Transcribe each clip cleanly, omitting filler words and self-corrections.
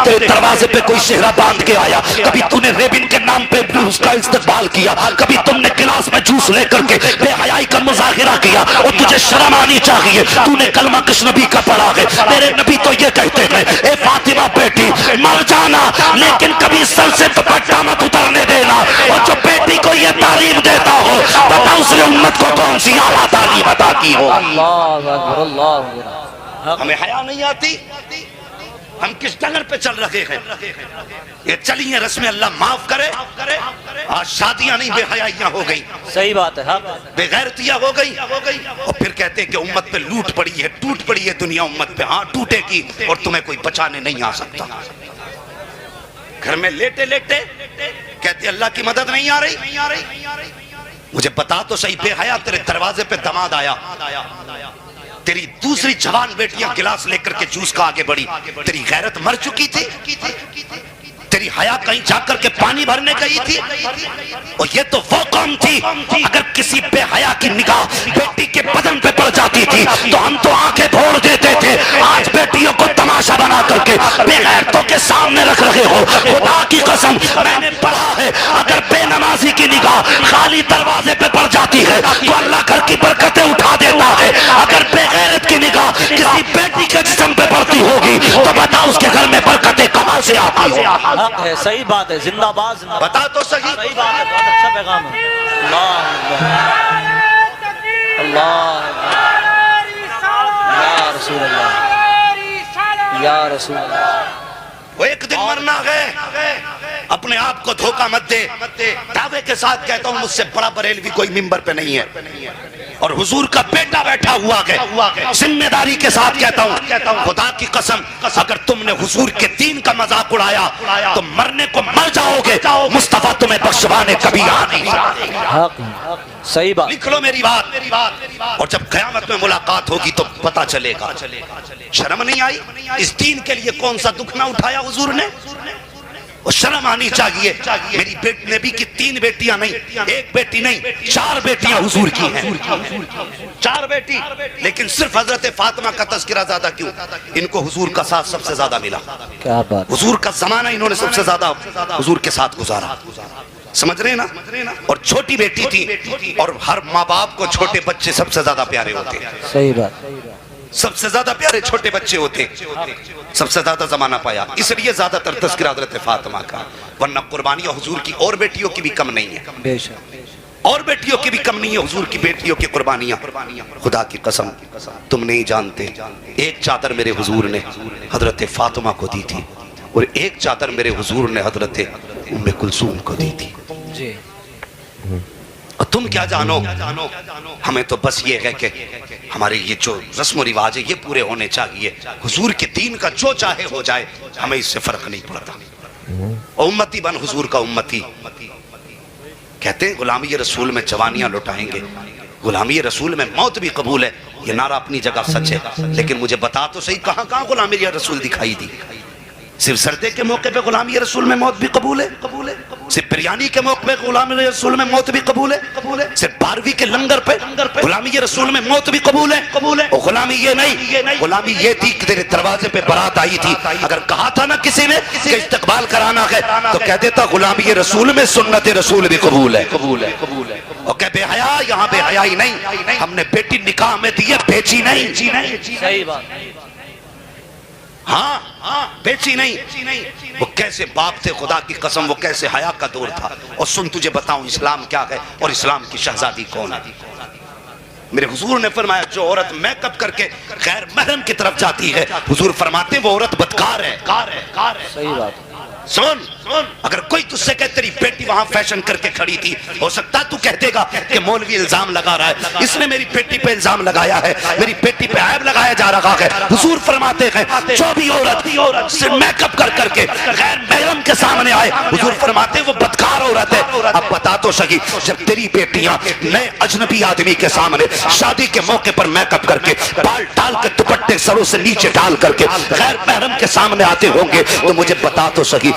تیرے دروازے پہ کوئی چہرہ باندھ کے آیا, کبھی تو نے ریبن کے نام پہ اس کا استقبال کیا, کبھی تم نے گلاس میں جوس لے کر کے بے حیائی کا مظاہرہ کیا, اور تجھے شرم آنی چاہیے, تو نے کلمہ کس نبی کا پڑھا ہے؟ میرے نبی تو یہ کہتے ہیں, اے فاطمہ بیٹی مر جانا لیکن کبھی سر سے دوپٹہ مت اترنے دینا. اور جو بیٹی کو یہ تعلیم دیتا ہو بتا اس نے امت کو کون سی اعلیٰ تعلیم عطا کی ہو. اللہ اکبر, اللہ اکبر. ہمیں حیا نہیں آتی, ہم کس ڈگر پہ چل رہے ہیں؟ یہ چلیے رسم اللہ معاف کرے, آج شادیاں نہیں بے حیائیاں ہو گئی, صحیح بات ہے, ہاں بے غیرتیاں ہو گئی, اور پھر کہتے ہیں کہ امت پہ لوٹ پڑی ہے, ٹوٹ پڑی ہے دنیا امت پہ. ہاں ٹوٹے کی, اور تمہیں کوئی بچانے نہیں آ سکتا. گھر میں لیٹے لیٹے کہتے اللہ کی مدد نہیں آ رہی. مجھے بتا تو صحیح, بے حیا تیرے دروازے پہ دماد آیا, تیری دوسری جوان بیٹیاں گلاس لے کر کے جوس کا آگے بڑھی, تیری غیرت مر چکی تھی, تیری حیا کہیں جا کر کے پانی بھرنے گئی تھی. اور یہ تو وہ قوم تھی, اگر کسی بے حیا کی نگاہ بیٹی کے بدن پہ پڑ جاتی تھی تو ہم تو آنکھیں پھوڑ دیتے تھے. آج بیٹیوں کو تماشا بنا کر کے بے غیرتوں کے سامنے رکھ رہے ہو. خدا کی قسم میں نے پڑھا ہے, اگر بے نمازی کی نگاہ خالی دروازے پہ پڑ جاتی ہے تو اللہ گھر کی برکتیں اٹھا دیتا ہے. اگر بے غیرت کی نگاہ کسی بیٹی کے جسم پہ پڑتی ہوگی تو بتا اس کے گھر میں برکتیں کہاں سے آتی ہو. حق ہے, صحیح بات ہے, زندہ باد, زندہ باد. بتا تو صحیح. صحیح بات ہے, بہت اچھا پیغام ہے. اللہ اللہ, یا رسول اللہ, یا رسول اللہ. وہ ایک دن مرنا ہے, اپنے آپ کو دھوکہ مت دے. دعوے کے ساتھ کہتا ہوں مجھ سے بڑا بریلوی کوئی منبر پہ نہیں ہے, اور حضور کا بیٹا بیٹھا ہوا ہے. ذمہ داری کے ساتھ کہتا ہوں, خدا کی قسم اگر تم نے حضور کے دین کا مذاق اڑایا تو مرنے کو مر جاؤ گے, مصطفیٰ تمہیں بخشوانے کبھی آ نہیں سکتے. حق, صحیح بات. لکھ لو میری بات, اور جب قیامت میں ملاقات ہوگی تو پتہ چلے گا. شرم نہیں آئی اس دین کے لیے کون سا دکھ نہ اٹھایا حضور نے, اور شرم آنی چاہیے. میری نبی کی 3 بیٹیاں نہیں, ایک بیٹی نہیں, 4 بیٹیاں حضور کی ہیں, 4 بیٹی, لیکن صرف حضرت فاطمہ کا تذکرہ زیادہ کیوں؟ ان کو حضور کا ساتھ سب سے زیادہ ملا, کیا بات. حضور کا زمانہ انہوں نے سب سے زیادہ حضور کے ساتھ گزارا. سمجھ رہے نا؟ اور چھوٹی بیٹی تھی, اور ہر ماں باپ کو چھوٹے بچے سب سے زیادہ پیارے ہوتے, صحیح بات, سب سے زیادہ پیارے چھوٹے بچے ہوتے, سب سے زیادہ زمانہ پایا. اس لیے زیادہ تر تذکرہ حضرت فاطمہ کا, ورنہ قربانیاں حضور کی اور بیٹیوں کی بھی کم نہیں ہے, بے شک, اور بیٹیوں کی بھی کم نہیں ہے حضور کی بیٹیوں کی قربانیاں. خدا کی قسم تم نہیں جانتے, ایک چادر میرے حضور نے حضرت فاطمہ کو دی تھی, اور ایک چادر میرے حضور نے حضرت ام کلثوم کو دی تھی. جی, اور تم کیا جانو, ہمیں تو بس یہ ہے کہ ہمارے یہ جو رسم و رواج ہے یہ پورے ہونے چاہیے. حضور کے دین کا جو چاہے ہو جائے, ہمیں اس سے فرق نہیں پڑتا. امتی بن حضور کا امتی. کہتے ہیں غلامی رسول میں جوانیاں لٹائیں گے, غلامی رسول میں موت بھی قبول ہے. یہ نعرہ اپنی جگہ سچ ہے, لیکن مجھے بتا تو صحیح کہاں کہاں غلامی رسول دکھائی دی. صرف سردے کے موقع پہ غلامی رسول میں موت بھی قبول ہے, صرف بریانی کے موقع پہ غلامی رسول میں موت بھی قبول ہے, صرف 12ویں کے لنگر پہ غلامی رسول میں موت بھی قبول ہے. اور غلامی یہ نہیں, غلامی یہ تھی کہ تیرے دروازے پہ بارات آئی تھی, اگر کہا تھا نا کسی نے کہ استقبال کرانا ہے تو کہہ دیتا غلامی رسول میں سنت رسول بھی قبول ہے. اور کہ بے حیا, یہاں بے حیائی نہیں, ہم نے بیٹی نکاح میں دی ہے, بیچی نہیں. صحیح بات. ہاں بیچی نہیں. وہ کیسے باپ تھے خدا کی قسم, وہ کیسے حیا کا دور تھا. اور سن تجھے بتاؤں اسلام کیا ہے اور اسلام کی شہزادی کون ہے. میرے حضور نے فرمایا جو عورت میک اپ کر کے غیر محرم کی طرف جاتی ہے, حضور فرماتے ہیں وہ عورت بدکار ہے. صحیح بات. سن, اگر کوئی تجھ سے کہے تیری بیٹی وہاں فیشن کر کے کھڑی تھی, ہو سکتا تو کہہ دے گا کہ مولوی الزام لگا رہا ہے, اس نے میری بیٹی پہ الزام لگایا ہے, میری بیٹی پہ عیب لگایا جا رہا ہے. حضور فرماتے ہیں جو بھی عورت سے میک اپ کر کر کے غیر محرم کے سامنے آئے, حضور فرماتے ہیں وہ بدکار عورت ہے. اب بتا تو صحیح, جب تیری بیٹیاں نئے اجنبی آدمی کے سامنے شادی کے موقع پر میک اپ کر کے بال ڈال کے دوپٹے سروں سے نیچے ڈال کر کے غیر محرم کے سامنے آتے ہوں گے, تو مجھے بتا تو صحیح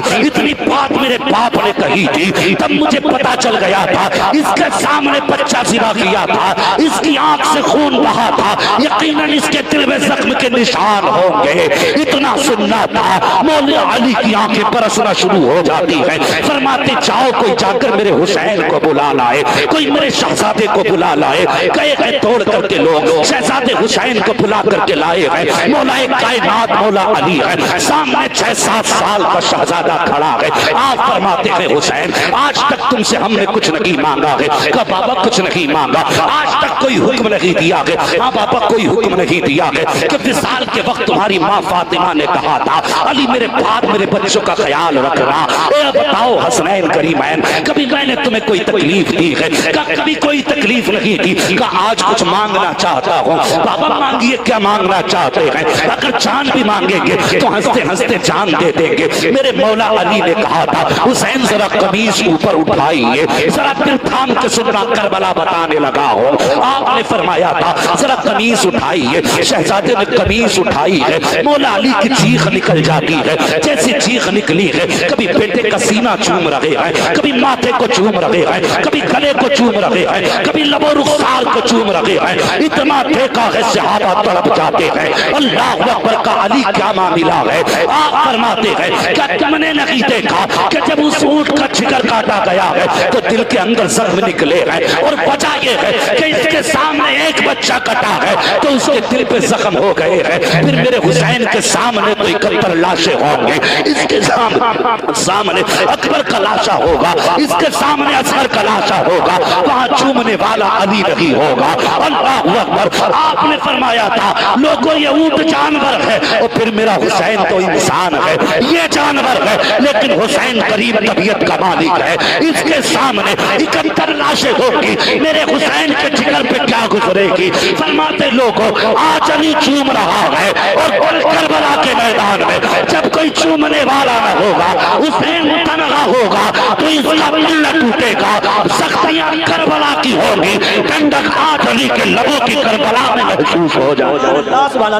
تھی, اتنی بات میرے باپ نے کہی تھی, تب مجھے پتا چل گیا تھا اس کے سامنے بچہ زنا کیا تھا, اس کی آنکھ سے خون بہا تھا, یقیناً اس کے دل میں زخم کے نشان ہوں گے. اتنا سننا تھا, مولا علی کی آنکھیں برسنا شروع ہو جاتی ہیں. فرماتے جاؤ کوئی جا کر میرے حسین کو بلا لائے, کوئی میرے شہزادے کو بلا لائے. گئے گئے توڑ کر کے لوگ شہزادے حسین کو بلا کر کے لائے ہیں. مولا کائنات مولا علی ہے, سامنے 6-7 سال کا شہزادہ کھڑا ہے. آپ فرماتے ہیں حسین آج تک تم سے ہم نے کچھ نہیں مانگا ہے. کہ بابا کچھ نہیں مانگا, آج تک کوئی حکم نہیں دیا ہے. ہاں بابا کوئی حکم نہیں دیا ہے کہ وصال کے وقت تمہاری ماں فاطمہ نے کہا تھا علی میرے بعد میرے بچوں کا خیال رکھنا. اے بتاؤ حسنین کریمین, کبھی میں نے تمہیں کوئی تکلیف دی ہے؟ کبھی کوئی تکلیف نہیں دی. کہ آج کچھ مانگنا چاہتا ہوں. بابا مانگیے, کیا مانگنا چاہتے ہیں؟ اگر جان بھی مانگیں گے تو ہنستے ہنستے جان دے دیں گے. میرے مولا علی نے کہا تھا حسین ذرا قمیص اوپر اٹھائیے, ذرا پھر تھام کے سننا کربلا بتانے لگا ہو. آپ نے فرمایا تھا ذرا قمیص اٹھائیے. شہزادے نے قمیص اٹھائی ہے. مولا علی کی چیخ نکل جاتی ہے. جیسی چیخ نکلی ہے, کبھی بیٹے کا سینہ چوم رہے ہیں, کبھی ماتھے کو چوم رہے ہیں, کبھی گلے کو چوم رہے ہیں, کبھی لب و رخسار کو چوم رہے ہیں. اتنا دیکھا ہے صحابہ تڑپ جاتے ہیں. اللہ اکبر کا علی کیا معاملہ ہے. آپ فرماتے ہیں کیا تم نے نہیں دیکھا کہ جب اس اونٹ کا جگر کاٹا گیا ہے تو دل کے اندر زخم نکلے ہیں, اور وجہ یہ ہے کہ اس کے سامنے ایک بچہ کٹا ہے تو اس کے دل پہ زخم ہو گئے ہیں. پھر میرے حسین کے سامنے تو 71 لاشیں ہوں گے, اس کے سامنے اکبر کا لاشا ہوگا, اس کے سامنے اصغر کا لاشا ہوگا, وہاں چومنے والا علی نہیں ہوگا. اللہ اکبر. آپ نے فرمایا تھا لوگوں یہ اونٹ جانور ہے, اور پھر میرا حسین تو انسان ہے. یہ جانور ہے لیکن حسین قریب طبیعت کا مالک ہے. اس کے سامنے 71 لاشیں ہوگی, میرے حسین کے جگر پہ کیا گزرے گی. فرماتے لوگوں آج علی چوم رہا ہے, اور کربلا کے میدان میں جب کوئی چومنے والا نہ ہوگا, حسین تنہا ہوگا تو اس کا پلہ ٹوٹے گا. سختیاں کربلا کی ہوگی, ٹھنڈک آج علی کے لبوں کی کربلا میں محسوس ہو جائے.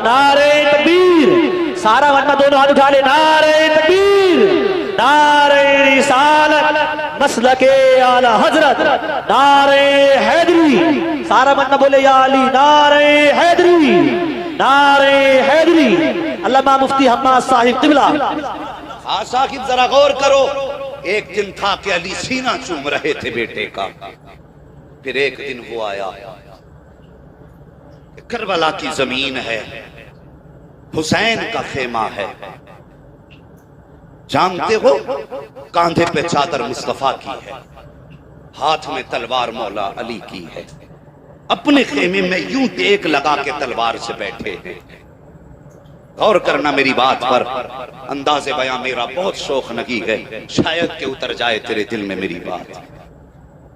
نعرہ تکبیر, سارا ورنہ دونوں ہاتھ اٹھا لے. نعرہ تکبیر, نعرہ رسالت, مسلک اعلی حضرت, نعرہ حیدری. سارا ورنہ بولے یا علی. نعرہ حیدری, نعرہ حیدری. علامہ مفتی حماد صاحب قبلہ. ہاں صاحب ذرا غور کرو. ایک دن تھا کہ علی سینہ چوم رہے تھے بیٹے کا, پھر ایک دن وہ آیا کہ کربلا کی زمین ہے, حسین کا خیمہ ہے. جانتے ہو کاندھے پہ چادر مصطفیٰ کی ہے, ہاتھ میں تلوار مولا علی کی ہے. اپنے خیمے میں یوں ٹیک لگا کے تلوار سے بیٹھے ہیں. غور کرنا میری بات پر, انداز بیاں میرا بہت شوق نگی ہے, شاید کہ اتر جائے تیرے دل میں میری بات.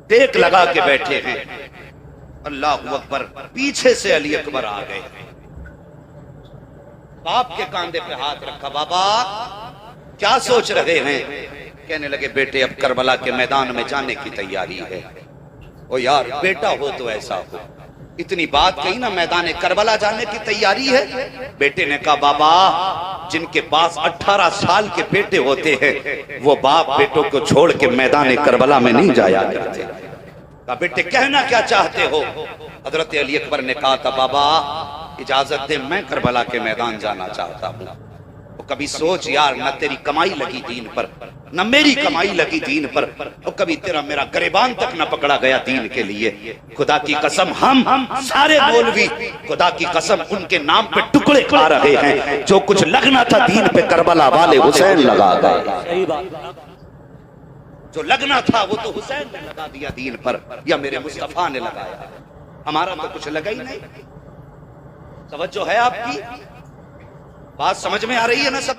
ٹیک لگا کے بیٹھے ہیں. اللہ اکبر. پیچھے سے علی اکبر آ گئے, باپ کے کاندھے پہ ہاتھ رکھا. بابا کیا سوچ رہے ہیں؟ کہنے لگے بیٹے اب کربلا کے میدان میں جانے کی تیاری ہے. او یار بیٹا ہو تو ایسا ہو, اتنی بات کہی نا, میدان کربلا جانے کی تیاری ہے. بیٹے نے کہا بابا جن کے پاس 18 سال کے بیٹے ہوتے ہیں وہ باپ بیٹوں کو چھوڑ کے میدان کربلا میں نہیں جایا کرتے. کہا بیٹے کہنا کیا چاہتے ہو؟ حضرت علی اکبر نے کہا تھا بابا اجازت دے, میں کربلا کے میدان جانا چاہتا ہوں. کبھی سوچ یار, نہ تیری کمائی لگی دین پر, نہ میری کمائی لگی دین پر, اور کبھی تیرا میرا گریبان تک نہ پکڑا گیا دین کے لیے. خدا کی قسم ہم سارے مولوی خدا کی قسم ان کے نام پہ ٹکڑے کھا رہے ہیں. جو کچھ لگنا تھا دین پہ کربلا والے حسین لگا گئے. جو لگنا تھا وہ تو حسین نے لگا دیا دین پر, یا میرے مصطفیٰ نے لگایا. ہمارا تو کچھ لگا ہی نہیں. توجہ ہے آپ کی؟ بات سمجھ میں آ رہی ہے نا سب؟